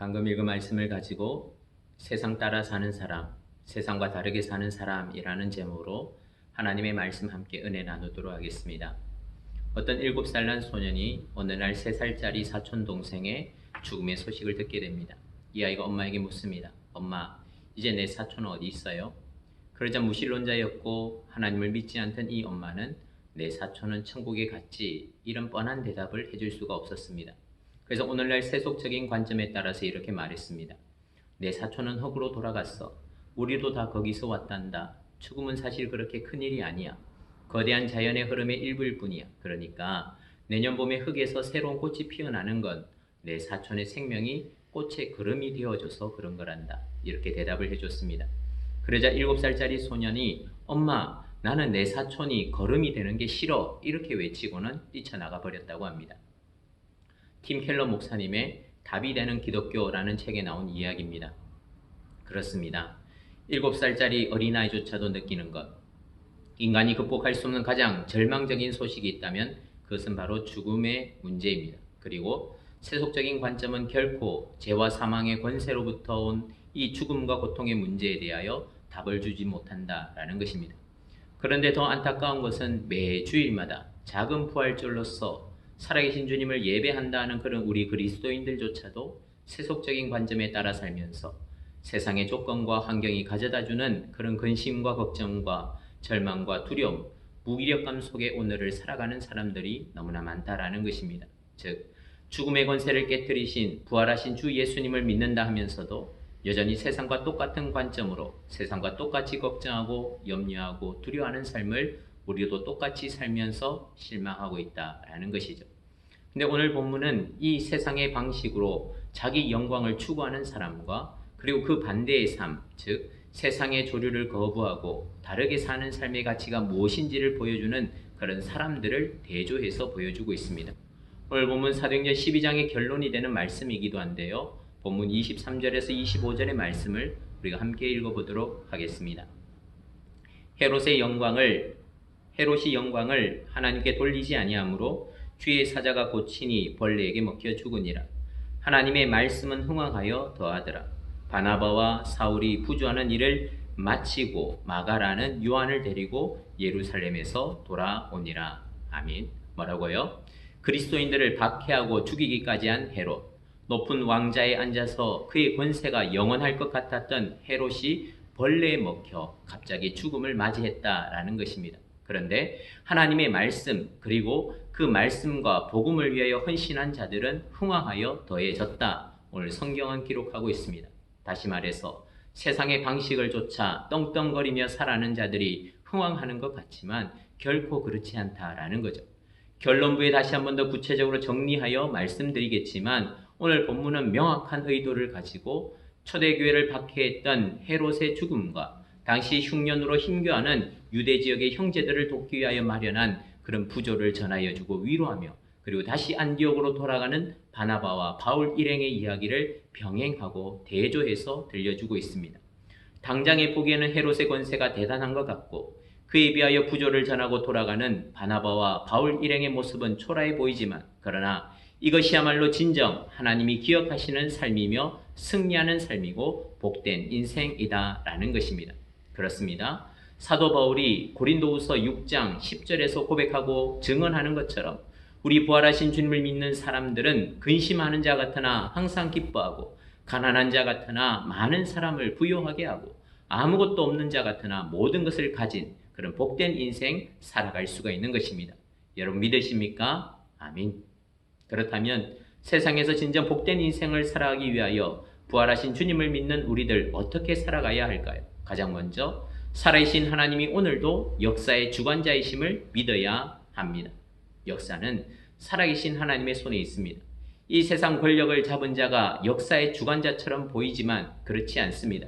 방금 읽은 말씀을 가지고 세상 따라 사는 사람, 세상과 다르게 사는 사람이라는 제목으로 하나님의 말씀 함께 은혜 나누도록 하겠습니다. 어떤 7살 난 소년이 어느 날 3살짜리 사촌 동생의 죽음의 소식을 듣게 됩니다. 이 아이가 엄마에게 묻습니다. 엄마, 이제 내 사촌은 어디 있어요? 그러자 무신론자였고 하나님을 믿지 않던 이 엄마는 내 사촌은 천국에 갔지, 이런 뻔한 대답을 해줄 수가 없었습니다. 그래서 오늘날 세속적인 관점에 따라서 이렇게 말했습니다. 내 사촌은 흙으로 돌아갔어. 우리도 다 거기서 왔단다. 죽음은 사실 그렇게 큰일이 아니야. 거대한 자연의 흐름의 일부일 뿐이야. 그러니까 내년 봄에 흙에서 새로운 꽃이 피어나는 건 내 사촌의 생명이 꽃의 그름이 되어줘서 그런 거란다. 이렇게 대답을 해줬습니다. 그러자 7살짜리 소년이 엄마, 나는 내 사촌이 거름이 되는 게 싫어, 이렇게 외치고는 뛰쳐나가 버렸다고 합니다. 팀 켈러 목사님의 답이 되는 기독교라는 책에 나온 이야기입니다. 그렇습니다. 7살짜리 어린아이조차도 느끼는 것, 인간이 극복할 수 없는 가장 절망적인 소식이 있다면 그것은 바로 죽음의 문제입니다. 그리고 세속적인 관점은 결코 죄와 사망의 권세로부터 온 이 죽음과 고통의 문제에 대하여 답을 주지 못한다라는 것입니다. 그런데 더 안타까운 것은 매 주일마다 작은 부활절로서 살아계신 주님을 예배한다는 그런 우리 그리스도인들조차도 세속적인 관점에 따라 살면서 세상의 조건과 환경이 가져다주는 그런 근심과 걱정과 절망과 두려움, 무기력감 속에 오늘을 살아가는 사람들이 너무나 많다라는 것입니다. 즉, 죽음의 권세를 깨뜨리신 부활하신 주 예수님을 믿는다 하면서도 여전히 세상과 똑같은 관점으로 세상과 똑같이 걱정하고 염려하고 두려워하는 삶을 우리도 똑같이 살면서 실망하고 있다라는 것이죠. 근데 오늘 본문은 이 세상의 방식으로 자기 영광을 추구하는 사람과 그리고 그 반대의 삶, 즉 세상의 조류를 거부하고 다르게 사는 삶의 가치가 무엇인지를 보여주는 그런 사람들을 대조해서 보여주고 있습니다. 오늘 본문 사도행전 12장의 결론이 되는 말씀이기도 한데요. 본문 23절에서 25절의 말씀을 우리가 함께 읽어보도록 하겠습니다. 헤롯이 영광을 하나님께 돌리지 아니하므로 주의 사자가 고치니 벌레에게 먹혀 죽으니라. 하나님의 말씀은 흥황하여 더하더라. 바나바와 사울이 부주하는 일을 마치고 마가라는 요한을 데리고 예루살렘에서 돌아오니라. 아멘. 뭐라고요? 그리스도인들을 박해하고 죽이기까지 한 헤롯, 높은 왕자에 앉아서 그의 권세가 영원할 것 같았던 헤롯이 벌레에 먹혀 갑자기 죽음을 맞이했다라는 것입니다. 그런데 하나님의 말씀, 그리고 그 말씀과 복음을 위하여 헌신한 자들은 흥황하여 더해졌다. 오늘 성경은 기록하고 있습니다. 다시 말해서 세상의 방식을 쫓아 떵떵거리며 살아가는 자들이 흥황하는 것 같지만 결코 그렇지 않다라는 거죠. 결론부에 다시 한 번 더 구체적으로 정리하여 말씀드리겠지만 오늘 본문은 명확한 의도를 가지고 초대교회를 박해했던 헤롯의 죽음과 당시 흉년으로 힘겨워하는 유대 지역의 형제들을 돕기 위하여 마련한 그런 부조를 전하여주고 위로하며 그리고 다시 안디옥으로 돌아가는 바나바와 바울 일행의 이야기를 병행하고 대조해서 들려주고 있습니다. 당장에 보기에는 헤롯의 권세가 대단한 것 같고 그에 비하여 부조를 전하고 돌아가는 바나바와 바울 일행의 모습은 초라해 보이지만 그러나 이것이야말로 진정 하나님이 기억하시는 삶이며 승리하는 삶이고 복된 인생이다라는 것입니다. 그렇습니다. 사도 바울이 고린도후서 6장 10절에서 고백하고 증언하는 것처럼 우리 부활하신 주님을 믿는 사람들은 근심하는 자 같으나 항상 기뻐하고 가난한 자 같으나 많은 사람을 부유하게 하고 아무것도 없는 자 같으나 모든 것을 가진 그런 복된 인생 살아갈 수가 있는 것입니다. 여러분 믿으십니까? 아멘. 그렇다면 세상에서 진정 복된 인생을 살아가기 위하여 부활하신 주님을 믿는 우리들 어떻게 살아가야 할까요? 가장 먼저 살아계신 하나님이 오늘도 역사의 주관자이심을 믿어야 합니다. 역사는 살아계신 하나님의 손에 있습니다. 이 세상 권력을 잡은 자가 역사의 주관자처럼 보이지만 그렇지 않습니다.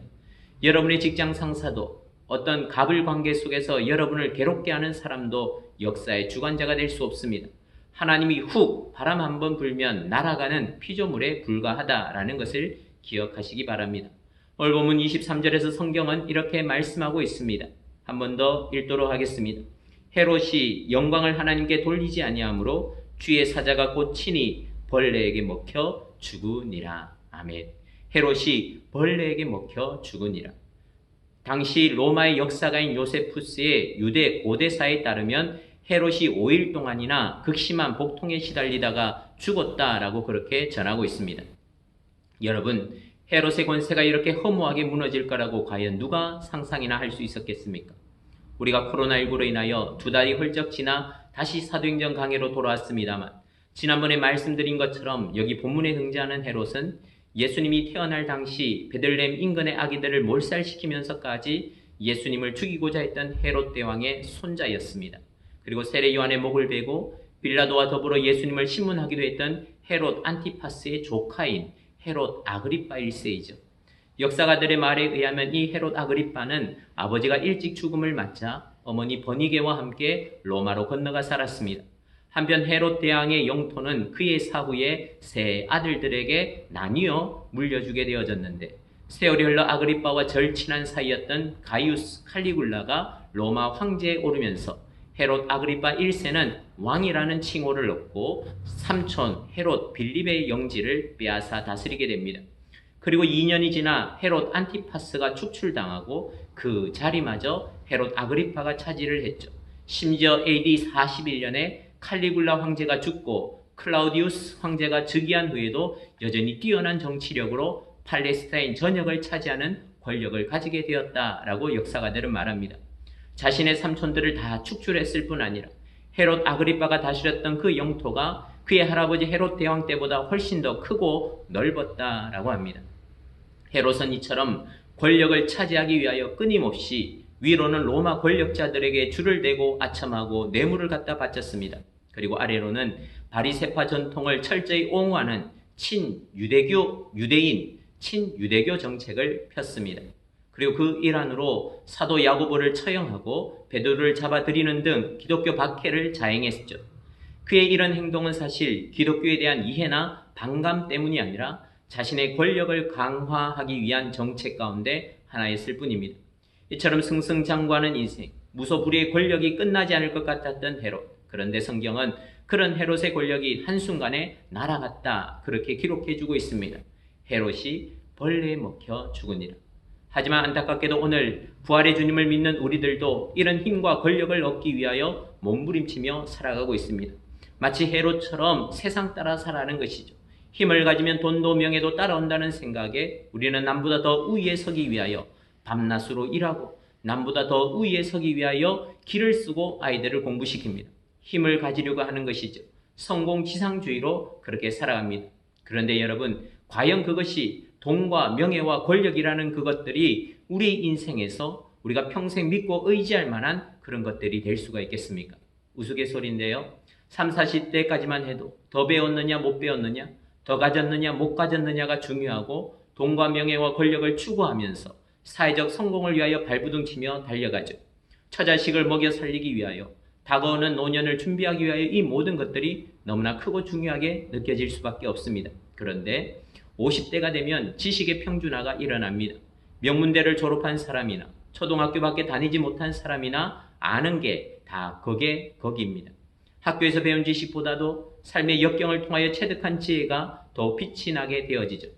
여러분의 직장 상사도 어떤 갑을 관계 속에서 여러분을 괴롭게 하는 사람도 역사의 주관자가 될 수 없습니다. 하나님이 훅 바람 한번 불면 날아가는 피조물에 불과하다라는 것을 기억하시기 바랍니다. 오늘 본문 23절에서 성경은 이렇게 말씀하고 있습니다. 한 번 더 읽도록 하겠습니다. 헤롯이 영광을 하나님께 돌리지 아니하므로 주의 사자가 곧 친히 벌레에게 먹혀 죽으니라. 아멘. 헤롯이 벌레에게 먹혀 죽으니라. 당시 로마의 역사가인 요세푸스의 유대 고대사에 따르면 헤롯이 5일 동안이나 극심한 복통에 시달리다가 죽었다라고 그렇게 전하고 있습니다. 여러분, 헤롯의 권세가 이렇게 허무하게 무너질 거라고 과연 누가 상상이나 할 수 있었겠습니까? 우리가 코로나19로 인하여 2달이 훌쩍 지나 다시 사도행전 강해로 돌아왔습니다만, 지난번에 말씀드린 것처럼 여기 본문에 등장하는 헤롯은 예수님이 태어날 당시 베들레헴 인근의 아기들을 몰살시키면서까지 예수님을 죽이고자 했던 헤롯 대왕의 손자였습니다. 그리고 세례 요한의 목을 베고 빌라도와 더불어 예수님을 신문하기도 했던 헤롯 안티파스의 조카인 헤롯 아그리파 1세이죠. 역사가들의 말에 의하면 이 헤롯 아그리파는 아버지가 일찍 죽음을 맞자 어머니 버니게와 함께 로마로 건너가 살았습니다. 한편 헤롯 대왕의 영토는 그의 사후에 세 아들들에게 나뉘어 물려주게 되어졌는데, 세월이 흘러 아그리파와 절친한 사이였던 가이우스 칼리굴라가 로마 황제에 오르면서 헤롯 아그리파 1세는 왕이라는 칭호를 얻고 삼촌 헤롯 빌립의 영지를 빼앗아 다스리게 됩니다. 그리고 2년이 지나 헤롯 안티파스가 축출당하고 그 자리마저 헤롯 아그리파가 차지를 했죠. 심지어 AD 41년에 칼리굴라 황제가 죽고 클라우디우스 황제가 즉위한 후에도 여전히 뛰어난 정치력으로 팔레스타인 전역을 차지하는 권력을 가지게 되었다라고 역사가들은 말합니다. 자신의 삼촌들을 다 축출했을 뿐 아니라 헤롯 아그리파가 다스렸던 그 영토가 그의 할아버지 헤롯 대왕 때보다 훨씬 더 크고 넓었다라고 합니다. 헤롯은 이처럼 권력을 차지하기 위하여 끊임없이 위로는 로마 권력자들에게 줄을 대고 아첨하고 뇌물을 갖다 바쳤습니다. 그리고 아래로는 바리새파 전통을 철저히 옹호하는 친유대교 정책을 폈습니다. 그리고 그 일환으로 사도 야고보를 처형하고 베드로를 잡아들이는 등 기독교 박해를 자행했죠. 그의 이런 행동은 사실 기독교에 대한 이해나 반감 때문이 아니라 자신의 권력을 강화하기 위한 정책 가운데 하나였을 뿐입니다. 이처럼 승승장구하는 인생, 무소불위의 권력이 끝나지 않을 것 같았던 헤롯. 그런데 성경은 그런 헤롯의 권력이 한순간에 날아갔다 그렇게 기록해주고 있습니다. 헤롯이 벌레에 먹혀 죽으니라. 하지만 안타깝게도 오늘 부활의 주님을 믿는 우리들도 이런 힘과 권력을 얻기 위하여 몸부림치며 살아가고 있습니다. 마치 헤롯처럼 세상 따라 살아가는 것이죠. 힘을 가지면 돈도 명예도 따라온다는 생각에 우리는 남보다 더 우위에 서기 위하여 밤낮으로 일하고 남보다 더 우위에 서기 위하여 기를 쓰고 아이들을 공부시킵니다. 힘을 가지려고 하는 것이죠. 성공지상주의로 그렇게 살아갑니다. 그런데 여러분, 과연 그것이 돈과 명예와 권력이라는 그것들이 우리 인생에서 우리가 평생 믿고 의지할 만한 그런 것들이 될 수가 있겠습니까? 우스갯소리인데요. 30, 40대까지만 해도 더 배웠느냐 못 배웠느냐, 더 가졌느냐 못 가졌느냐가 중요하고 돈과 명예와 권력을 추구하면서 사회적 성공을 위하여 발부둥치며 달려가죠. 처자식을 먹여 살리기 위하여, 다가오는 노년을 준비하기 위하여 이 모든 것들이 너무나 크고 중요하게 느껴질 수밖에 없습니다. 그런데 50대가 되면 지식의 평준화가 일어납니다. 명문대를 졸업한 사람이나 초등학교밖에 다니지 못한 사람이나 아는 게 다 거기입니다. 학교에서 배운 지식보다도 삶의 역경을 통하여 체득한 지혜가 더 빛이 나게 되어지죠.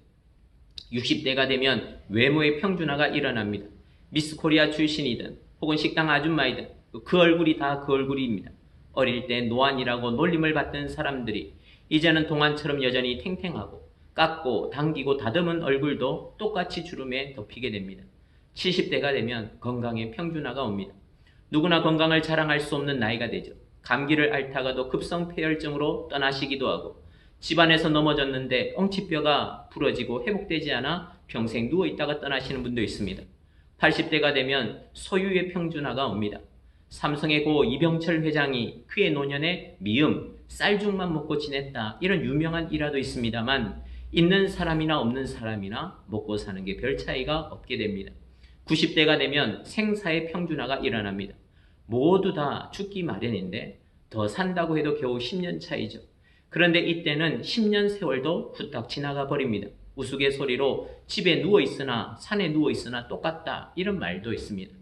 60대가 되면 외모의 평준화가 일어납니다. 미스 코리아 출신이든 혹은 식당 아줌마이든 그 얼굴이 다 그 얼굴입니다. 어릴 때 노안이라고 놀림을 받던 사람들이 이제는 동안처럼 여전히 탱탱하고 깎고 당기고 다듬은 얼굴도 똑같이 주름에 덮이게 됩니다. 70대가 되면 건강의 평준화가 옵니다. 누구나 건강을 자랑할 수 없는 나이가 되죠. 감기를 앓다가도 급성 폐혈증으로 떠나시기도 하고, 집안에서 넘어졌는데 엉치뼈가 부러지고 회복되지 않아 평생 누워있다가 떠나시는 분도 있습니다. 80대가 되면 소유의 평준화가 옵니다. 삼성의 고 이병철 회장이 그의 노년에 미음, 쌀죽만 먹고 지냈다, 이런 유명한 일화도 있습니다만 있는 사람이나 없는 사람이나 먹고 사는 게 별 차이가 없게 됩니다. 90대가 되면 생사의 평준화가 일어납니다. 모두 다 죽기 마련인데 더 산다고 해도 겨우 10년 차이죠. 그런데 이때는 10년 세월도 후딱 지나가 버립니다. 우스갯소리로 집에 누워있으나 산에 누워있으나 똑같다, 이런 말도 있습니다.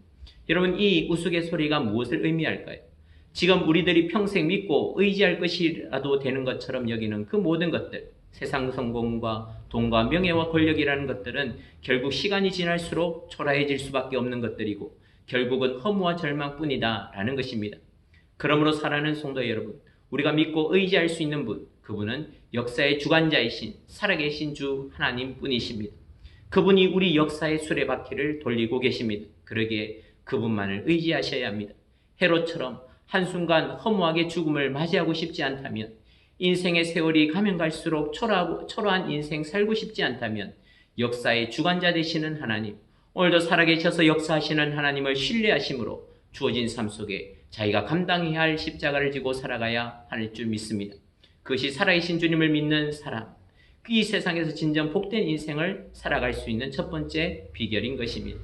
여러분, 이 우스갯소리가 무엇을 의미할까요? 지금 우리들이 평생 믿고 의지할 것이라도 되는 것처럼 여기는 그 모든 것들, 세상 성공과 돈과 명예와 권력이라는 것들은 결국 시간이 지날수록 초라해질 수밖에 없는 것들이고 결국은 허무와 절망뿐이다라는 것입니다. 그러므로 사랑하는 성도 여러분, 우리가 믿고 의지할 수 있는 분, 그분은 역사의 주관자이신 살아계신 주 하나님뿐이십니다. 그분이 우리 역사의 수레바퀴를 돌리고 계십니다. 그러기에 그분만을 의지하셔야 합니다. 헤롯처럼 한순간 허무하게 죽음을 맞이하고 싶지 않다면, 인생의 세월이 가면 갈수록 초라한 인생 살고 싶지 않다면 역사의 주관자 되시는 하나님, 오늘도 살아계셔서 역사하시는 하나님을 신뢰하심으로 주어진 삶 속에 자기가 감당해야 할 십자가를 지고 살아가야 할 줄 믿습니다. 그것이 살아계신 주님을 믿는 사람, 이 세상에서 진정 복된 인생을 살아갈 수 있는 첫 번째 비결인 것입니다.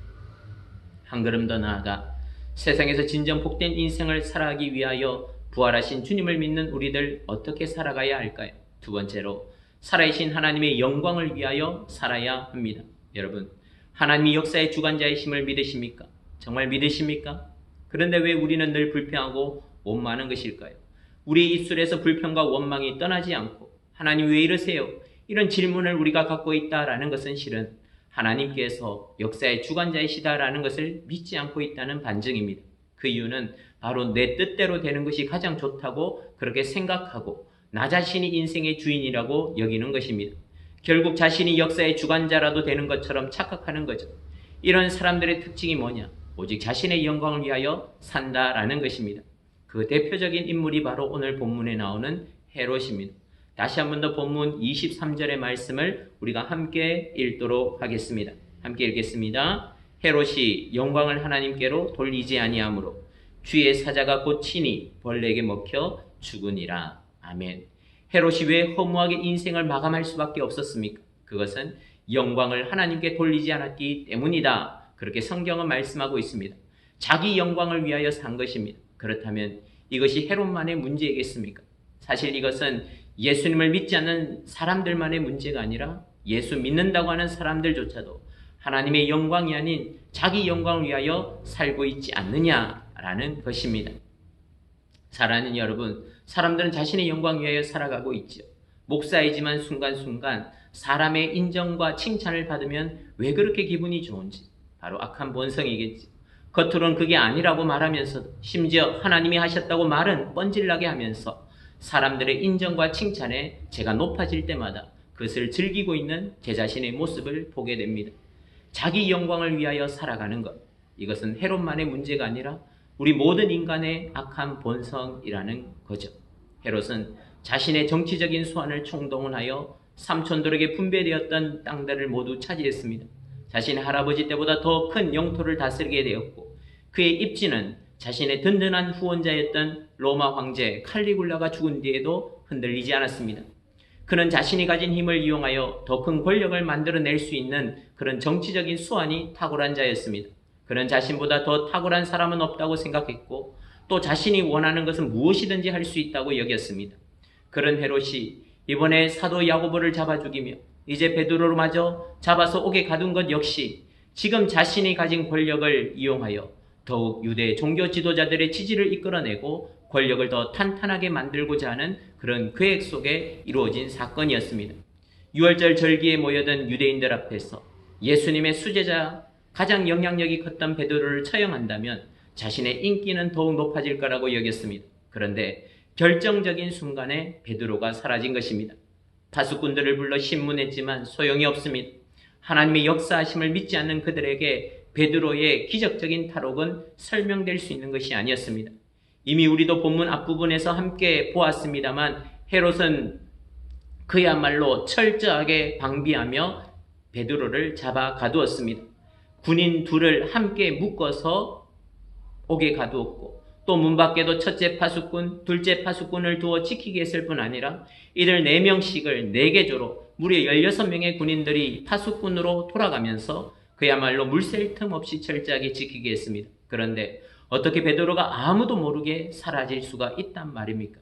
한 걸음 더 나아가 세상에서 진정 복된 인생을 살아가기 위하여 부활하신 주님을 믿는 우리들 어떻게 살아가야 할까요? 두 번째로 살아계신 하나님의 영광을 위하여 살아야 합니다. 여러분, 하나님이 역사의 주관자이심을 믿으십니까? 정말 믿으십니까? 그런데 왜 우리는 늘 불평하고 원망하는 것일까요? 우리 입술에서 불평과 원망이 떠나지 않고 하나님 왜 이러세요? 이런 질문을 우리가 갖고 있다라는 것은 실은 하나님께서 역사의 주관자이시다라는 것을 믿지 않고 있다는 반증입니다. 그 이유는 바로 내 뜻대로 되는 것이 가장 좋다고 그렇게 생각하고 나 자신이 인생의 주인이라고 여기는 것입니다. 결국 자신이 역사의 주관자라도 되는 것처럼 착각하는 거죠. 이런 사람들의 특징이 뭐냐? 오직 자신의 영광을 위하여 산다라는 것입니다. 그 대표적인 인물이 바로 오늘 본문에 나오는 헤롯입니다. 다시 한 번 더 본문 23절의 말씀을 우리가 함께 읽도록 하겠습니다. 함께 읽겠습니다. 헤롯이 영광을 하나님께로 돌리지 아니하므로 주의 사자가 곧 친히 벌레에게 먹혀 죽으니라. 아멘. 헤롯이 왜 허무하게 인생을 마감할 수밖에 없었습니까? 그것은 영광을 하나님께 돌리지 않았기 때문이다. 그렇게 성경은 말씀하고 있습니다. 자기 영광을 위하여 산 것입니다. 그렇다면 이것이 헤롯만의 문제이겠습니까? 사실 이것은 예수님을 믿지 않는 사람들만의 문제가 아니라 예수 믿는다고 하는 사람들조차도 하나님의 영광이 아닌 자기 영광을 위하여 살고 있지 않느냐라는 것입니다. 사랑하는 여러분, 사람들은 자신의 영광 위하여 살아가고 있죠. 목사이지만 순간순간 사람의 인정과 칭찬을 받으면 왜 그렇게 기분이 좋은지, 바로 악한 본성이겠지. 겉으로는 그게 아니라고 말하면서도 심지어 하나님이 하셨다고 말은 뻔질나게 하면서 사람들의 인정과 칭찬에 제가 높아질 때마다 그것을 즐기고 있는 제 자신의 모습을 보게 됩니다. 자기 영광을 위하여 살아가는 것, 이것은 헤롯만의 문제가 아니라 우리 모든 인간의 악한 본성이라는 거죠. 헤롯은 자신의 정치적인 소환을 총동원하여 삼촌들에게 분배되었던 땅들을 모두 차지했습니다. 자신의 할아버지 때보다 더 큰 영토를 다스리게 되었고, 그의 입지는 자신의 든든한 후원자였던 로마 황제 칼리굴라가 죽은 뒤에도 흔들리지 않았습니다. 그는 자신이 가진 힘을 이용하여 더 큰 권력을 만들어낼 수 있는 그런 정치적인 수완이 탁월한 자였습니다. 그는 자신보다 더 탁월한 사람은 없다고 생각했고, 또 자신이 원하는 것은 무엇이든지 할 수 있다고 여겼습니다. 그런 헤롯이 이번에 사도 야고보를 잡아 죽이며 이제 베드로마저 잡아서 옥에 가둔 것 역시 지금 자신이 가진 권력을 이용하여 더욱 유대 종교 지도자들의 지지를 이끌어내고 권력을 더 탄탄하게 만들고자 하는 그런 계획 속에 이루어진 사건이었습니다. 6월절 절기에 모여든 유대인들 앞에서 예수님의 수제자, 가장 영향력이 컸던 베드로를 처형한다면 자신의 인기는 더욱 높아질 거라고 여겼습니다. 그런데 결정적인 순간에 베드로가 사라진 것입니다. 파수꾼들을 불러 신문했지만 소용이 없습니다. 하나님의 역사하심을 믿지 않는 그들에게 베드로의 기적적인 탈옥은 설명될 수 있는 것이 아니었습니다. 이미 우리도 본문 앞부분에서 함께 보았습니다만 헤롯은 그야말로 철저하게 방비하며 베드로를 잡아 가두었습니다. 군인 둘을 함께 묶어서 옥에 가두었고, 또 문 밖에도 첫째 파수꾼, 둘째 파수꾼을 두어 지키게 했을 뿐 아니라 이들 4명씩을 4개조로 무려 16명의 군인들이 파수꾼으로 돌아가면서 그야말로 물샐 틈 없이 철저하게 지키게 했습니다. 그런데 어떻게 베드로가 아무도 모르게 사라질 수가 있단 말입니까?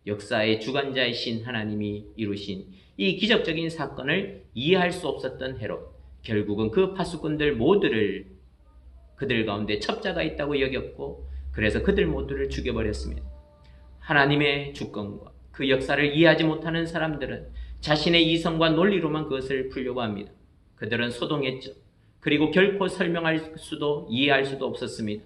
역사의 주관자이신 하나님이 이루신 이 기적적인 사건을 이해할 수 없었던 헤롯, 결국은 그 파수꾼들 모두를 그들 가운데 첩자가 있다고 여겼고, 그래서 그들 모두를 죽여버렸습니다. 하나님의 주권과 그 역사를 이해하지 못하는 사람들은 자신의 이성과 논리로만 그것을 풀려고 합니다. 그들은 소동했죠. 그리고 결코 설명할 수도 이해할 수도 없었습니다.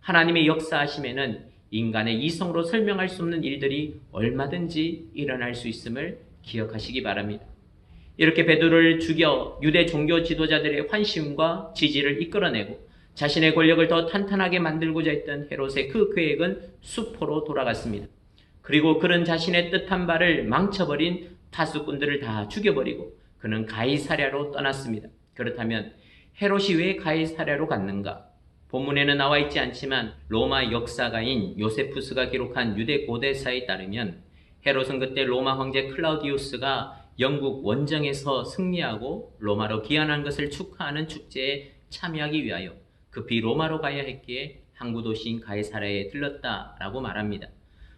하나님의 역사하심에는 인간의 이성으로 설명할 수 없는 일들이 얼마든지 일어날 수 있음을 기억하시기 바랍니다. 이렇게 베드로를 죽여 유대 종교 지도자들의 환심과 지지를 이끌어내고 자신의 권력을 더 탄탄하게 만들고자 했던 헤롯의 그 계획은 수포로 돌아갔습니다. 그리고 그는 자신의 뜻한 바를 망쳐버린 파수꾼들을 다 죽여버리고 그는 가이사랴로 떠났습니다. 그렇다면 헤롯이 왜 가이사랴로 갔는가? 본문에는 나와 있지 않지만 로마 역사가인 요세푸스가 기록한 유대 고대사에 따르면 헤롯은 그때 로마 황제 클라우디우스가 영국 원정에서 승리하고 로마로 귀환한 것을 축하하는 축제에 참여하기 위하여 급히 로마로 가야 했기에 항구 도시인 가이사랴에 들렀다라고 말합니다.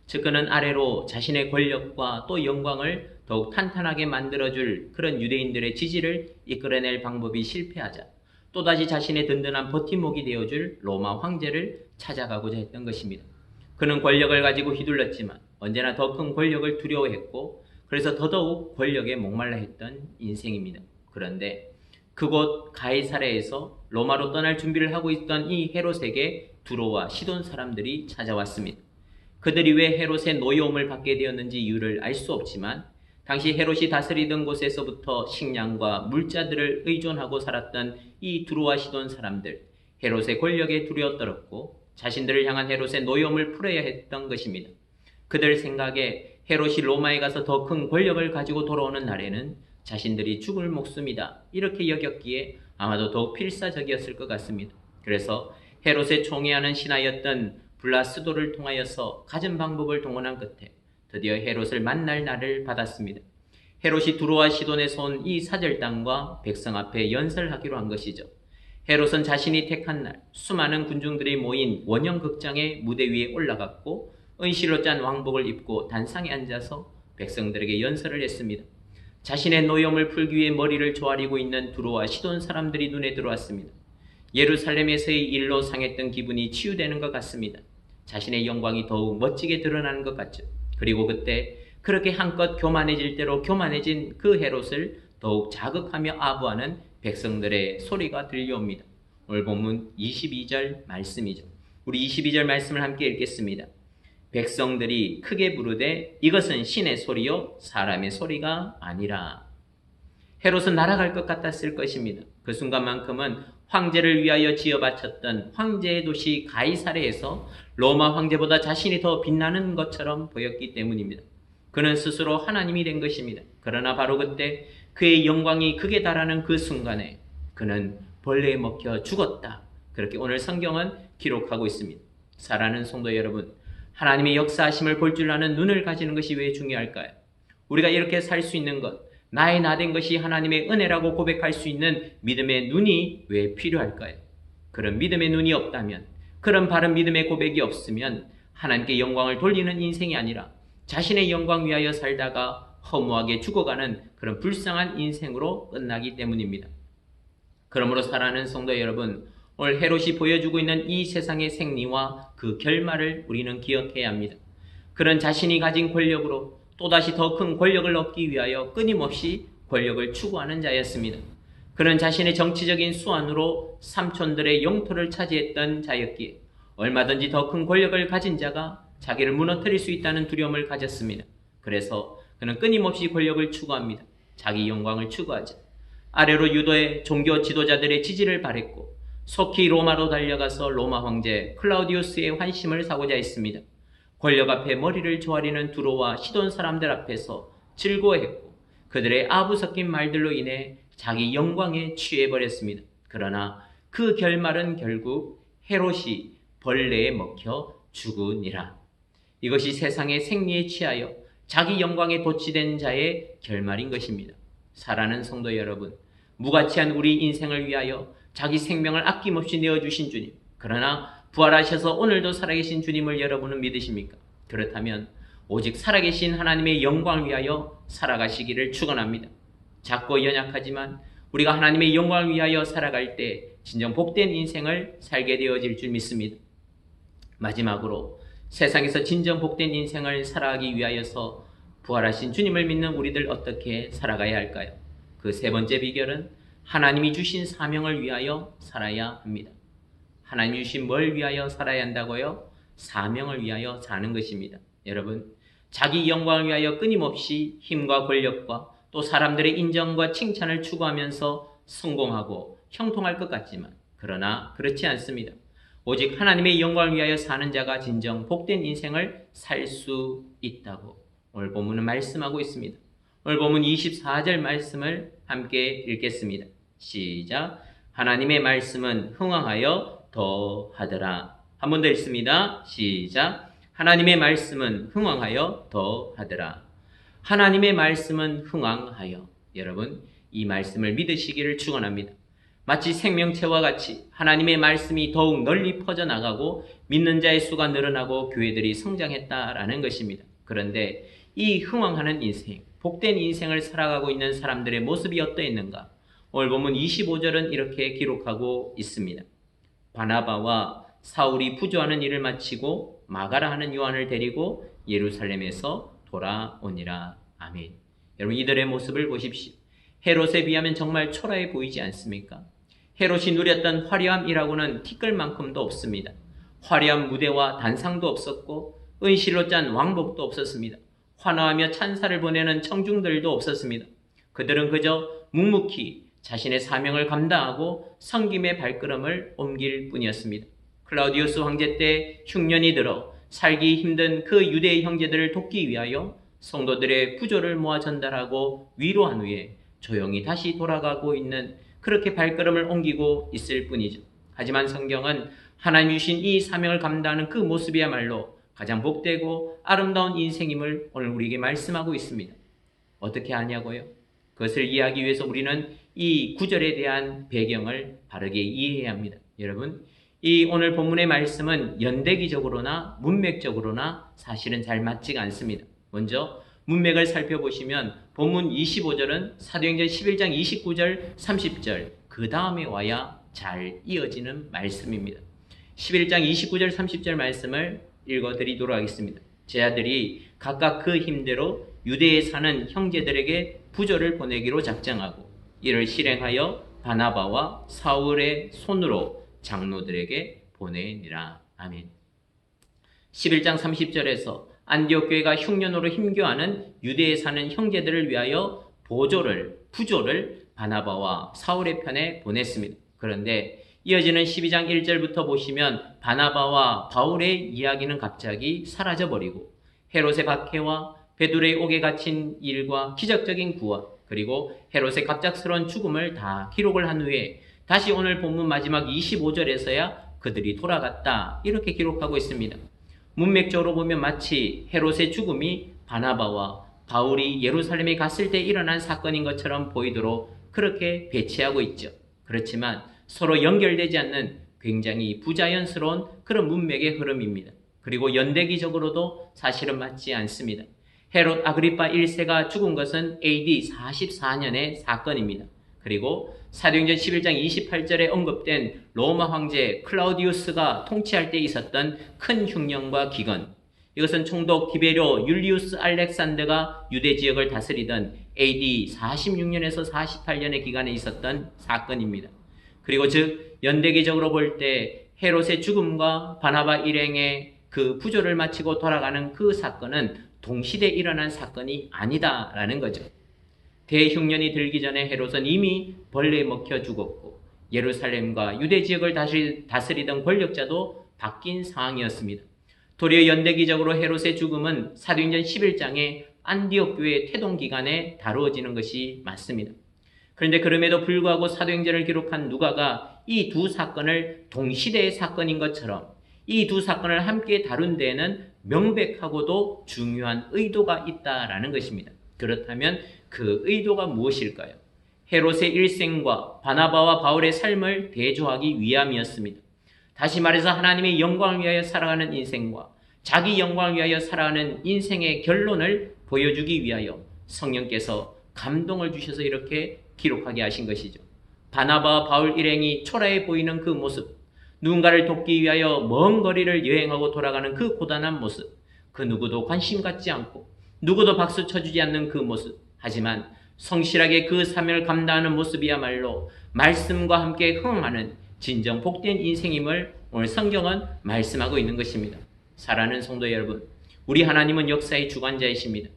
즉 그는 아래로 자신의 권력과 또 영광을 더욱 탄탄하게 만들어줄 그런 유대인들의 지지를 이끌어낼 방법이 실패하자 또다시 자신의 든든한 버팀목이 되어줄 로마 황제를 찾아가고자 했던 것입니다. 그는 권력을 가지고 휘둘렀지만 언제나 더 큰 권력을 두려워했고 그래서 더더욱 권력에 목말라 했던 인생입니다. 그런데 그곳 가이사랴에서 로마로 떠날 준비를 하고 있던 이 헤롯에게 두로와 시돈 사람들이 찾아왔습니다. 그들이 왜 헤롯의 노여움을 받게 되었는지 이유를 알 수 없지만 당시 헤롯이 다스리던 곳에서부터 식량과 물자들을 의존하고 살았던 이 두로와 시돈 사람들, 헤롯의 권력에 두려워 떨었고 자신들을 향한 헤롯의 노여움을 풀어야 했던 것입니다. 그들 생각에 헤롯이 로마에 가서 더 큰 권력을 가지고 돌아오는 날에는 자신들이 죽을 목숨이다 이렇게 여겼기에 아마도 더욱 필사적이었을 것 같습니다. 그래서 헤롯의 총애하는 신하였던 블라스도를 통하여서 갖은 방법을 동원한 끝에 드디어 헤롯을 만날 날을 받았습니다. 헤롯이 두로와 시돈에서 온 이 사절단과 백성 앞에 연설하기로 한 것이죠. 헤롯은 자신이 택한 날 수많은 군중들이 모인 원형극장의 무대 위에 올라갔고 은실로 짠 왕복을 입고 단상에 앉아서 백성들에게 연설을 했습니다. 자신의 노염을 풀기 위해 머리를 조아리고 있는 두로와 시돈 사람들이 눈에 들어왔습니다. 예루살렘에서의 일로 상했던 기분이 치유되는 것 같습니다. 자신의 영광이 더욱 멋지게 드러나는 것 같죠. 그리고 그때 그렇게 한껏 교만해질 대로 교만해진 그 헤롯을 더욱 자극하며 아부하는 백성들의 소리가 들려옵니다. 오늘 본문 22절 말씀이죠. 우리 22절 말씀을 함께 읽겠습니다. 백성들이 크게 부르되 이것은 신의 소리요 사람의 소리가 아니라. 헤롯은 날아갈 것 같았을 것입니다. 그 순간만큼은 황제를 위하여 지어 바쳤던 황제의 도시 가이사랴에서 로마 황제보다 자신이 더 빛나는 것처럼 보였기 때문입니다. 그는 스스로 하나님이 된 것입니다. 그러나 바로 그때 그의 영광이 극에 달하는 그 순간에 그는 벌레에 먹혀 죽었다. 그렇게 오늘 성경은 기록하고 있습니다. 사랑하는 성도 여러분, 하나님의 역사하심을 볼 줄 아는 눈을 가지는 것이 왜 중요할까요? 우리가 이렇게 살 수 있는 것, 나의 나된 것이 하나님의 은혜라고 고백할 수 있는 믿음의 눈이 왜 필요할까요? 그런 믿음의 눈이 없다면, 그런 바른 믿음의 고백이 없으면 하나님께 영광을 돌리는 인생이 아니라 자신의 영광 위하여 살다가 허무하게 죽어가는 그런 불쌍한 인생으로 끝나기 때문입니다. 그러므로 사랑하는 성도 여러분, 오늘 헤롯이 보여주고 있는 이 세상의 생리와 그 결말을 우리는 기억해야 합니다. 그런 자신이 가진 권력으로 또다시 더 큰 권력을 얻기 위하여 끊임없이 권력을 추구하는 자였습니다. 그는 자신의 정치적인 수완으로 삼촌들의 영토를 차지했던 자였기에 얼마든지 더 큰 권력을 가진 자가 자기를 무너뜨릴 수 있다는 두려움을 가졌습니다. 그래서 그는 끊임없이 권력을 추구합니다. 자기 영광을 추구하자. 아래로 유도의 종교 지도자들의 지지를 바랬고 속히 로마로 달려가서 로마 황제 클라우디우스의 환심을 사고자 했습니다. 권력 앞에 머리를 조아리는 두로와 시돈 사람들 앞에서 즐거워했고 그들의 아부 섞인 말들로 인해 자기 영광에 취해버렸습니다. 그러나 그 결말은 결국 헤롯이 벌레에 먹혀 죽으니라. 이것이 세상의 생리에 취하여 자기 영광에 도취된 자의 결말인 것입니다. 사랑하는 성도 여러분, 무가치한 우리 인생을 위하여 자기 생명을 아낌없이 내어주신 주님, 그러나 부활하셔서 오늘도 살아계신 주님을 여러분은 믿으십니까? 그렇다면 오직 살아계신 하나님의 영광을 위하여 살아가시기를 축원합니다. 작고 연약하지만 우리가 하나님의 영광을 위하여 살아갈 때 진정 복된 인생을 살게 되어질 줄 믿습니다. 마지막으로 세상에서 진정 복된 인생을 살아가기 위하여서 부활하신 주님을 믿는 우리들 어떻게 살아가야 할까요? 그 세 번째 비결은 하나님이 주신 사명을 위하여 살아야 합니다. 하나님이 주신 뭘 위하여 살아야 한다고요? 사명을 위하여 사는 것입니다. 여러분, 자기 영광을 위하여 끊임없이 힘과 권력과 또 사람들의 인정과 칭찬을 추구하면서 성공하고 형통할 것 같지만 그러나 그렇지 않습니다. 오직 하나님의 영광을 위하여 사는 자가 진정 복된 인생을 살 수 있다고 오늘 본문은 말씀하고 있습니다. 오늘 본문 24절 말씀을 함께 읽겠습니다. 시작. 하나님의 말씀은 흥왕하여 더하더라. 한 번 더 읽습니다. 시작. 하나님의 말씀은 흥왕하여 더하더라. 하나님의 말씀은 흥왕하여. 여러분, 이 말씀을 믿으시기를 축원합니다. 마치 생명체와 같이 하나님의 말씀이 더욱 널리 퍼져나가고 믿는 자의 수가 늘어나고 교회들이 성장했다라는 것입니다. 그런데 이 흥왕하는 인생, 복된 인생을 살아가고 있는 사람들의 모습이 어떠했는가? 오늘 본문 25절은 이렇게 기록하고 있습니다. 바나바와 사울이 부조하는 일을 마치고 마가라 하는 요한을 데리고 예루살렘에서 돌아오니라. 아멘. 여러분, 이들의 모습을 보십시오. 헤롯에 비하면 정말 초라해 보이지 않습니까? 헤롯이 누렸던 화려함이라고는 티끌만큼도 없습니다. 화려한 무대와 단상도 없었고 은실로 짠 왕복도 없었습니다. 환호하며 찬사를 보내는 청중들도 없었습니다. 그들은 그저 묵묵히 자신의 사명을 감당하고 섬김의 발걸음을 옮길 뿐이었습니다. 클라우디우스 황제 때 흉년이 들어 살기 힘든 그 유대의 형제들을 돕기 위하여 성도들의 부조를 모아 전달하고 위로한 후에 조용히 다시 돌아가고 있는 그렇게 발걸음을 옮기고 있을 뿐이죠. 하지만 성경은 하나님 주신 이 사명을 감당하는 그 모습이야말로 가장 복되고 아름다운 인생임을 오늘 우리에게 말씀하고 있습니다. 어떻게 하냐고요? 그것을 이해하기 위해서 우리는 이 구절에 대한 배경을 바르게 이해해야 합니다. 여러분, 이 오늘 본문의 말씀은 연대기적으로나 문맥적으로나 사실은 잘 맞지가 않습니다. 먼저 문맥을 살펴보시면 본문 25절은 사도행전 11장 29절 30절 그 다음에 와야 잘 이어지는 말씀입니다. 11장 29절 30절 말씀을 읽어드리도록 하겠습니다. 제자들이 각각 그 힘대로 유대에 사는 형제들에게 부조를 보내기로 작정하고 이를 실행하여 바나바와 사울의 손으로 장로들에게 보내니라. 아멘. 11장 30절에서 안디옥 교회가 흉년으로 힘겨워하는 유대에 사는 형제들을 위하여 부조를 바나바와 사울의 편에 보냈습니다. 그런데 이어지는 12장 1절부터 보시면 바나바와 바울의 이야기는 갑자기 사라져버리고 헤롯의 박해와 베드로의 옥에 갇힌 일과 기적적인 구원 그리고 헤롯의 갑작스러운 죽음을 다 기록을 한 후에 다시 오늘 본문 마지막 25절에서야 그들이 돌아갔다 이렇게 기록하고 있습니다. 문맥적으로 보면 마치 헤롯의 죽음이 바나바와 바울이 예루살렘에 갔을 때 일어난 사건인 것처럼 보이도록 그렇게 배치하고 있죠. 그렇지만 서로 연결되지 않는 굉장히 부자연스러운 그런 문맥의 흐름입니다. 그리고 연대기적으로도 사실은 맞지 않습니다. 헤롯 아그리파 1세가 죽은 것은 AD 44년의 사건입니다. 그리고 사도행전 11장 28절에 언급된 로마 황제 클라우디우스가 통치할 때 있었던 큰 흉년과 기근, 이것은 총독 디베리오 율리우스 알렉산더가 유대 지역을 다스리던 AD 46년에서 48년의 기간에 있었던 사건입니다. 그리고 즉 연대기적으로 볼 때 헤롯의 죽음과 바나바 일행의 그 부조를 마치고 돌아가는 그 사건은 동시대에 일어난 사건이 아니다라는 거죠. 대흉년이 들기 전에 헤롯은 이미 벌레에 먹혀 죽었고 예루살렘과 유대 지역을 다스리던 권력자도 바뀐 상황이었습니다. 도리어 연대기적으로 헤롯의 죽음은 사도행전 11장에 안디옥 교회의 태동 기간에 다루어지는 것이 맞습니다. 그런데 그럼에도 불구하고 사도행전을 기록한 누가가 이 두 사건을 동시대의 사건인 것처럼 이 두 사건을 함께 다룬 데에는 명백하고도 중요한 의도가 있다라는 것입니다. 그렇다면 그 의도가 무엇일까요? 헤롯의 일생과 바나바와 바울의 삶을 대조하기 위함이었습니다. 다시 말해서 하나님의 영광을 위하여 살아가는 인생과 자기 영광을 위하여 살아가는 인생의 결론을 보여주기 위하여 성령께서 감동을 주셔서 이렇게 기록하게 하신 것이죠. 바나바와 바울 일행이 초라해 보이는 그 모습, 누군가를 돕기 위하여 먼 거리를 여행하고 돌아가는 그 고단한 모습, 그 누구도 관심 갖지 않고 누구도 박수 쳐주지 않는 그 모습. 하지만 성실하게 그 사명을 감당하는 모습이야말로 말씀과 함께 흥하는 진정 복된 인생임을 오늘 성경은 말씀하고 있는 것입니다. 사랑하는 성도 여러분, 우리 하나님은 역사의 주관자이십니다.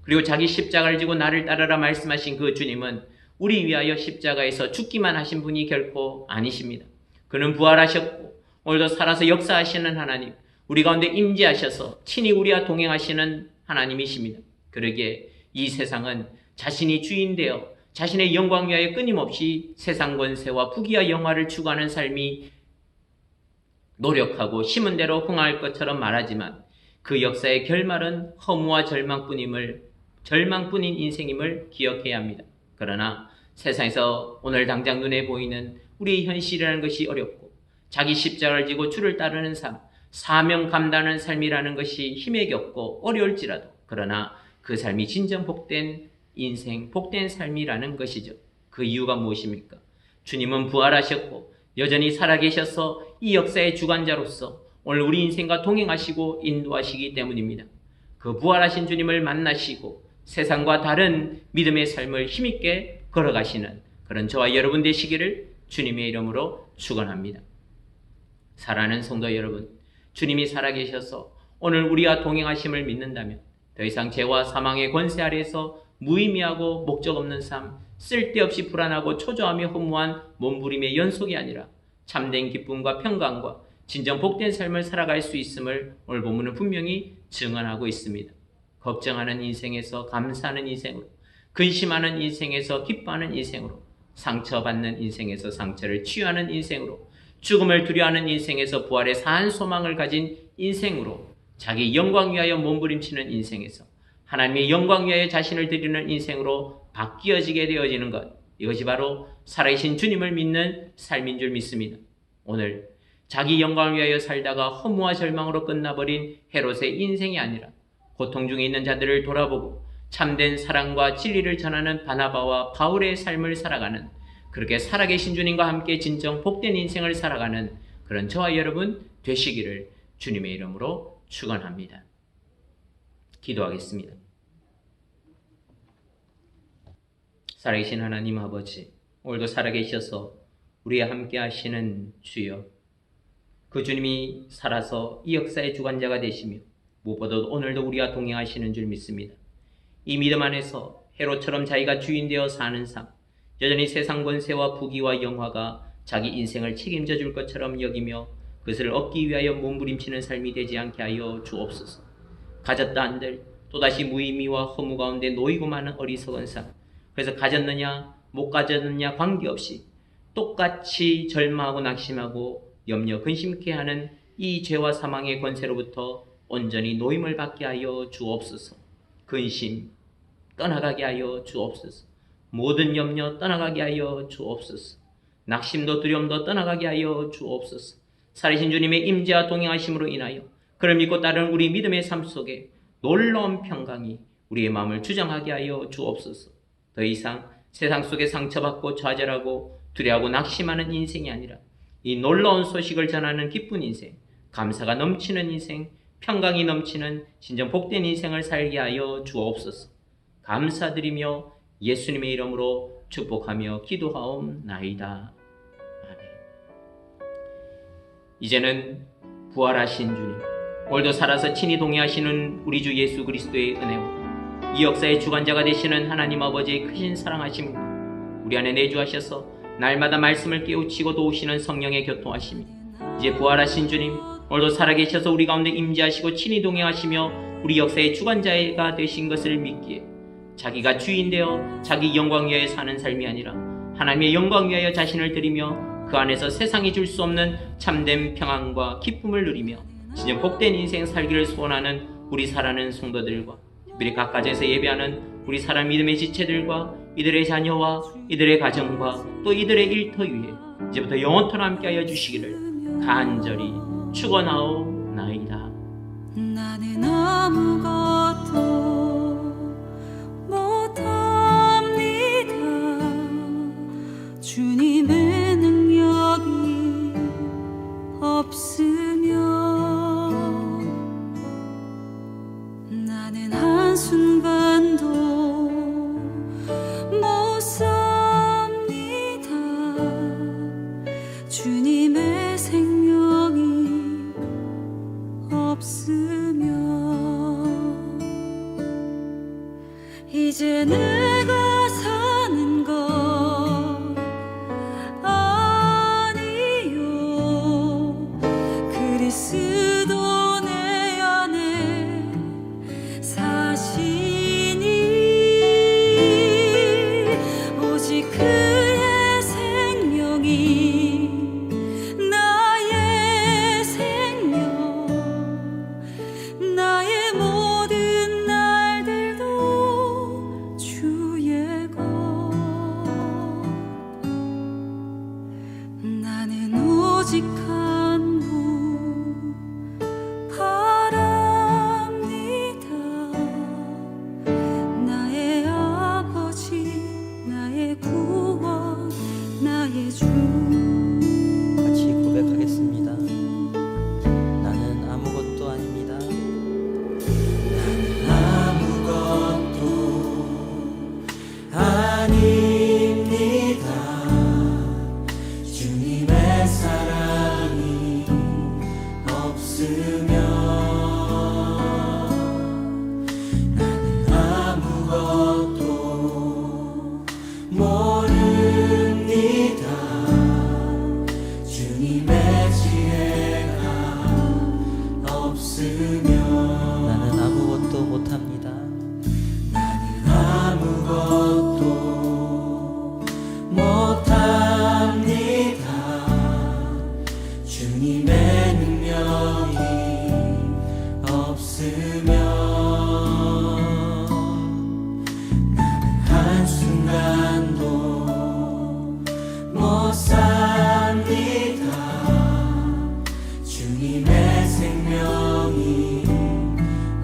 그리고 자기 십자가를 지고 나를 따르라 말씀하신 그 주님은 우리 위하여 십자가에서 죽기만 하신 분이 결코 아니십니다. 그는 부활하셨고 오늘도 살아서 역사하시는 하나님, 우리 가운데 임재하셔서 친히 우리와 동행하시는 하나님이십니다. 그러기에 이 세상은 자신이 주인 되어 자신의 영광 위하여 끊임없이 세상 권세와 부귀와 영화를 추구하는 삶이 노력하고 심은 대로 흥할 것처럼 말하지만 그 역사의 결말은 허무와 절망뿐인 인생임을 기억해야 합니다. 그러나 세상에서 오늘 당장 눈에 보이는 우리의 현실이라는 것이 어렵고 자기 십자가를 지고 주를 따르는 삶, 사명 감당하는 삶이라는 것이 힘에 겹고 어려울지라도 그러나 그 삶이 진정 복된 인생, 복된 삶이라는 것이죠. 그 이유가 무엇입니까? 주님은 부활하셨고 여전히 살아계셔서 이 역사의 주관자로서 오늘 우리 인생과 동행하시고 인도하시기 때문입니다. 그 부활하신 주님을 만나시고 세상과 다른 믿음의 삶을 힘있게 걸어가시는 그런 저와 여러분 되시기를 주님의 이름으로 축원합니다. 사랑하는 성도 여러분, 주님이 살아계셔서 오늘 우리와 동행하심을 믿는다면 더 이상 죄와 사망의 권세 아래에서 무의미하고 목적 없는 삶, 쓸데없이 불안하고 초조하며 허무한 몸부림의 연속이 아니라 참된 기쁨과 평강과 진정 복된 삶을 살아갈 수 있음을 오늘 본문은 분명히 증언하고 있습니다. 걱정하는 인생에서 감사하는 인생으로, 근심하는 인생에서 기뻐하는 인생으로, 상처받는 인생에서 상처를 치유하는 인생으로, 죽음을 두려워하는 인생에서 부활의 사한 소망을 가진 인생으로, 자기 영광 위하여 몸부림치는 인생에서 하나님의 영광 위하여 자신을 드리는 인생으로 바뀌어지게 되어지는 것, 이것이 바로 살아계신 주님을 믿는 삶인 줄 믿습니다. 오늘 자기 영광을 위하여 살다가 허무와 절망으로 끝나버린 헤롯의 인생이 아니라 고통 중에 있는 자들을 돌아보고 참된 사랑과 진리를 전하는 바나바와 바울의 삶을 살아가는, 그렇게 살아계신 주님과 함께 진정 복된 인생을 살아가는 그런 저와 여러분 되시기를 주님의 이름으로 축원합니다. 기도하겠습니다. 살아계신 하나님 아버지, 오늘도 살아계셔서 우리와 함께 하시는 주여, 그 주님이 살아서 이 역사의 주관자가 되시며 무엇보다도 오늘도 우리와 동행하시는 줄 믿습니다. 이 믿음 안에서 헤롯처럼 자기가 주인 되어 사는 삶, 여전히 세상 권세와 부귀와 영화가 자기 인생을 책임져 줄 것처럼 여기며 그것을 얻기 위하여 몸부림치는 삶이 되지 않게 하여 주옵소서. 가졌다 한들 또다시 무의미와 허무 가운데 놓이고 마는 어리석은 삶, 그래서 가졌느냐 못 가졌느냐 관계없이 똑같이 절망하고 낙심하고 염려 근심케 하는 이 죄와 사망의 권세로부터 온전히 노임을 받게 하여 주옵소서. 근심 떠나가게 하여 주옵소서. 모든 염려 떠나가게 하여 주옵소서. 낙심도 두려움도 떠나가게 하여 주옵소서. 살아계신 주님의 임재와 동행하심으로 인하여 그를 믿고 따르는 우리 믿음의 삶 속에 놀라운 평강이 우리의 마음을 주장하게 하여 주옵소서. 더 이상 세상 속에 상처받고 좌절하고 두려워하고 낙심하는 인생이 아니라 이 놀라운 소식을 전하는 기쁜 인생, 감사가 넘치는 인생, 평강이 넘치는 진정 복된 인생을 살게 하여 주옵소서. 감사드리며 예수님의 이름으로 축복하며 기도하옵나이다. 아멘. 이제는 부활하신 주님, 오늘도 살아서 친히 동행하시는 우리 주 예수 그리스도의 은혜와 이 역사의 주관자가 되시는 하나님 아버지의 크신 사랑하심과 우리 안에 내주하셔서 날마다 말씀을 깨우치고 도우시는 성령의 교통하심이 이제 부활하신 주님, 오늘도 살아계셔서 우리 가운데 임재하시고 친히 동행하시며 우리 역사의 주관자가 되신 것을 믿기에 자기가 주인 되어 자기 영광 위하여 사는 삶이 아니라 하나님의 영광 위하여 자신을 드리며 그 안에서 세상이 줄 수 없는 참된 평안과 기쁨을 누리며 진정 복된 인생 살기를 소원하는 우리 사랑하는 성도들과 특별히 각 가정에서 예배하는 우리 사랑 믿음의 지체들과 이들의 자녀와 이들의 가정과 또 이들의 일터 위에 이제부터 영원토록 함께하여 주시기를 간절히 축원하옵나이다. 나는 아무것도 못합니다. 주님의 능력이 없으면 나는 한순간 오직 한 분 바랍니다. 나의 아버지, 나의 구원, 나의 주. 같이 고백하겠습니다. 나는 아무것도 아닙니다. 나는 아무것도 아닙니다. 주님의 사랑이 없으면 나는 아무것도 모릅니다. 주님의 지혜가 없으면 나는 아무것도 못합니다. 나는 아무것도 못합니다. 주님의 능력이 없으면 나는 한순간도 못 삽니다. 주님의 생명이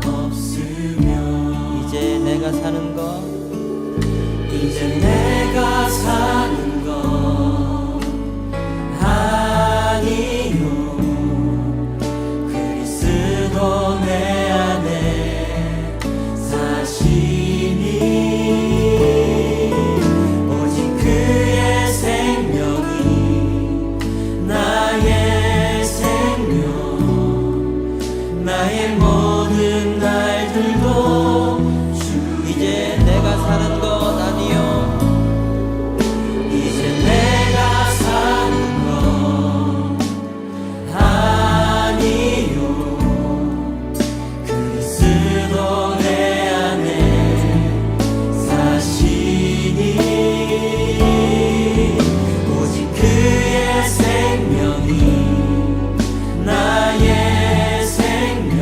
없으면 이제 내가 사는 것 이제 내가 사는 것 아니요. 그리스도 내 안에 사시니 오직 그의 생명이 나의 생명 나의 모든 날들도 주 이제 내가 사는 것 아니요. 이제 내가 사는 것 아니요. 그리스도 내 안에 사시니 오직 그의 생명이 나의 생명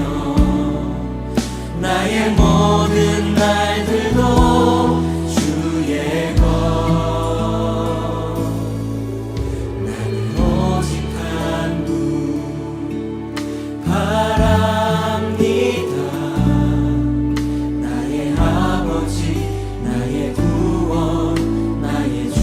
나의 모든 날들도 주의 것 나는 오직 한 분 바랍니다. 나의 아버지 나의 구원 나의 주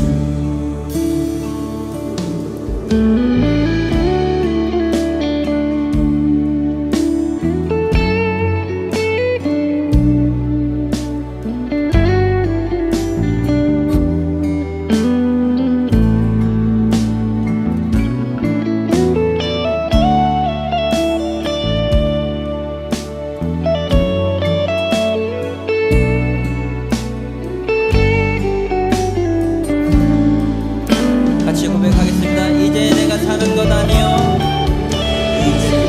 같이 고백하겠습니다. 이제 내가 사는 것 아니요. 이제